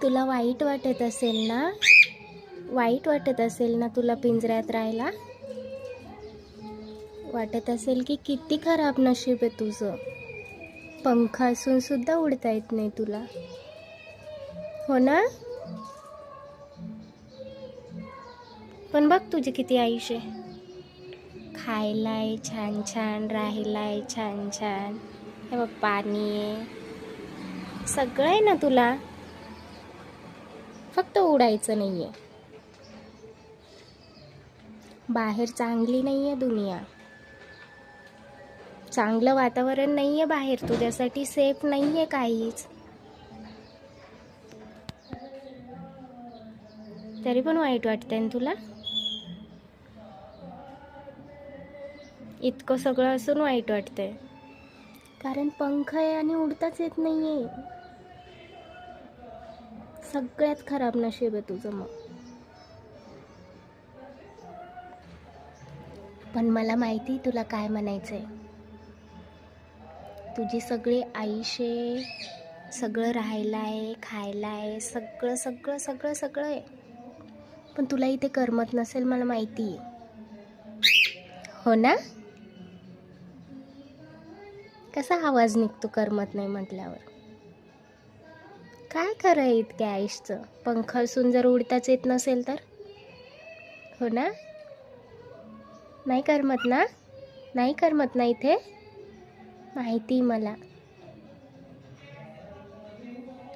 तुला वाईट वाटत असेल ना? वाईट वाटत असेल ना तुला पिंजऱ्यात राहायला? वाटत असेल की किती खराब नशीब आहे तुझं. पंख असून सुद्धा उडता येत नाही तुला, हो ना? पण बघ तुझी किती आयुष्य आहे. खायलाय छान छान, राहिलाय छान छान, हे बघ पाणी आहे, सगळं आहे ना तुला. फक्त उडायचं नाहीये. बाहेर चांगली नाहीये दुनिया, चांगलं वातावरण नाहीये बाहेर, तुझ्यासाठी सेफ नाहीये काहीच. तरी पण वाईट वाटतंय ना तुला? इतकं सगळं असून वाईट वाटतंय कारण पंख आहे आणि उडताच येत नाहीये. सगळ्यात खराब नशीब आहे तुझं मग. पण मला माहिती तुला काय म्हणायचंय. तुझी सगळी आयुष्य, सगळं राहायला आहे, खायला आहे, सगळं सगळं सगळं सगळं आहे. पण तुला इथे करमत नसेल, मला माहिती आहे, हो ना? कसा आवाज निघतो करमत नाही म्हटल्यावर? काय खरं आहे इतक्या आयुष्याचं? पंख असून जर उडताच येत नसेल तर, हो ना? नाही करमत ना? नाही करमत ना इथे? माहिती मला.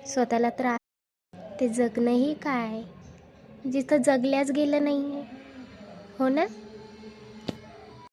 स्वतःला त्रास, ते जगणंही काय जिथं जगल्याच गेलं नाहीये, हो ना?